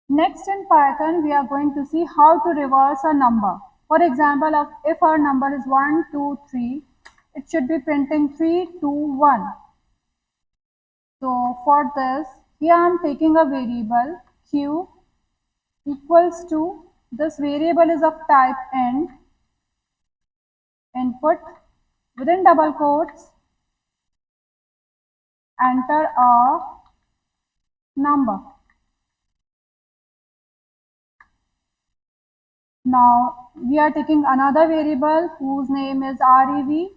Next in Python, we are going to see how to reverse a number. For example, if our number is 1, 2, 3, it should be printing 3, 2, 1. So for this, here I am taking a variable q equals to, this variable is of type int, input, within double quotes, enter a number. Now we are taking another variable whose name is rev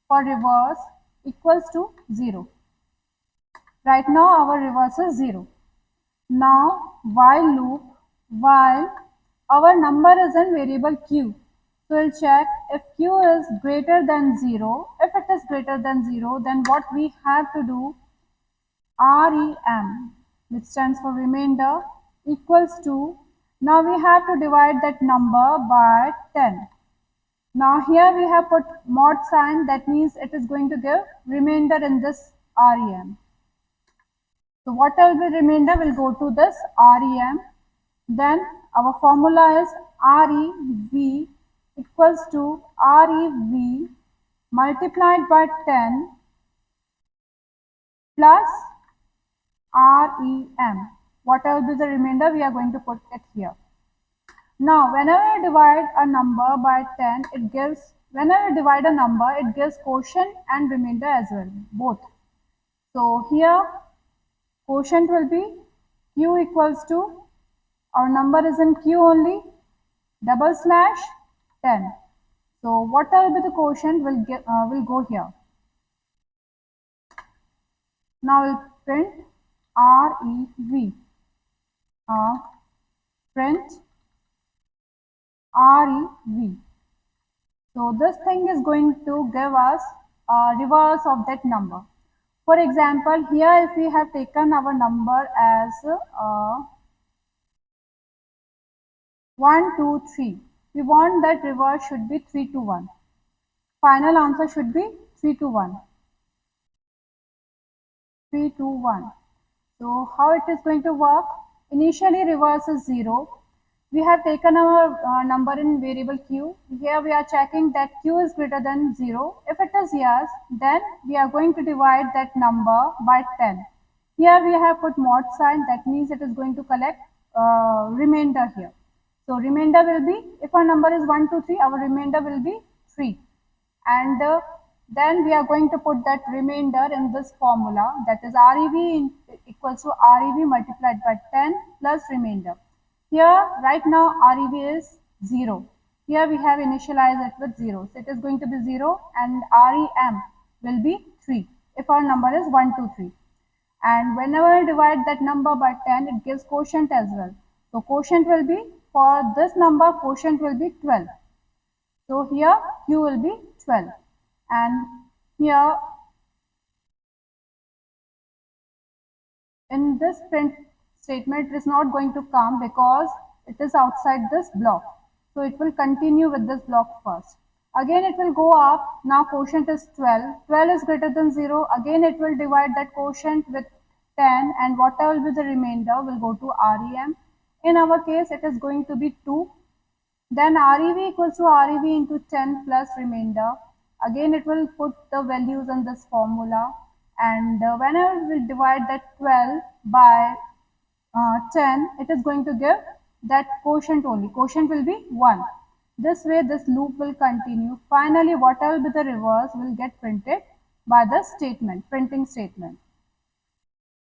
for reverse equals to 0. Right now our reverse is 0. Now while loop, while our number is in variable q. So we'll check if q is greater than 0. If it is greater than 0, then what we have to do, rem, which stands for remainder, equals to, now we have to divide that number by 10. Now here we have put mod sign, that means it is going to give remainder in this rem. So what will be remainder will go to this rem. Then our formula is rev equals to rev multiplied by 10 plus rem. What will be the remainder? We are going to put it here. Now, whenever you divide a number by 10, it gives, whenever you divide a number, it gives quotient and remainder as well, both. So here, quotient will be q equals to, our number is in q only, double slash 10. So what will be the quotient will go here. Now we'll print rev. Print rev. So this thing is going to give us a reverse of that number. For example, here if we have taken our number as 1, 2, 3, we want that reverse should be 3 to 1. Final answer should be 3 to 1. 3 to 1. So how it is going to work? Initially reverse is 0. We have taken our number in variable q. Here we are checking that q is greater than 0. If it is yes, then we are going to divide that number by 10. Here we have put mod sign, that means it is going to collect remainder here. So remainder will be, if our number is 1, 2, 3, our remainder will be 3. And then we are going to put that remainder in this formula, that is rev equals to rev multiplied by 10 plus remainder. Here right now rev is 0. Here we have initialized it with 0. So it is going to be 0 and rem will be 3 if our number is 1, 2, 3. And whenever I divide that number by 10, it gives quotient as well. So quotient will be, for this number, quotient will be 12. So here q will be 12. And here in this print statement, it is not going to come because it is outside this block. So it will continue with this block first. Again it will go up. Now quotient is 12. 12 is greater than 0. Again it will divide that quotient with 10, and whatever will be the remainder will go to rem. In our case it is going to be 2. Then rev equals to rev into 10 plus remainder. Again it will put the values in this formula, and whenever we divide that 12 by 10, it is going to give that quotient only. Quotient will be 1. This way this loop will continue. Finally whatever will be the reverse will get printed by the statement, printing statement.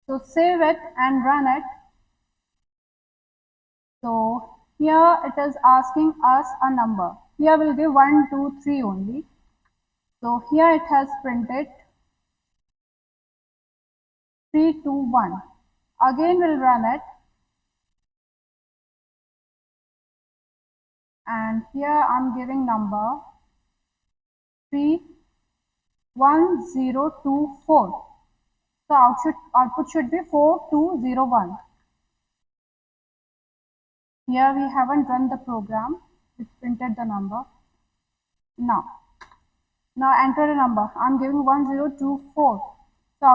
So save it and run it. So here it is asking us a number. Here we'll give 1, 2, 3 only. So here it has printed 3, 2, 1. Again we'll run it. And here I'm giving number 3, 1, 0, 2, 4. So output should be 4, 2, 0, 1. Here we haven't run the program. It printed the number. Now enter a number. I'm giving 1024. So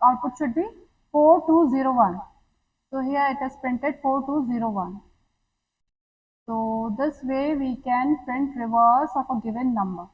output should be 4201. So here it is printed 4201. So this way we can print reverse of a given number.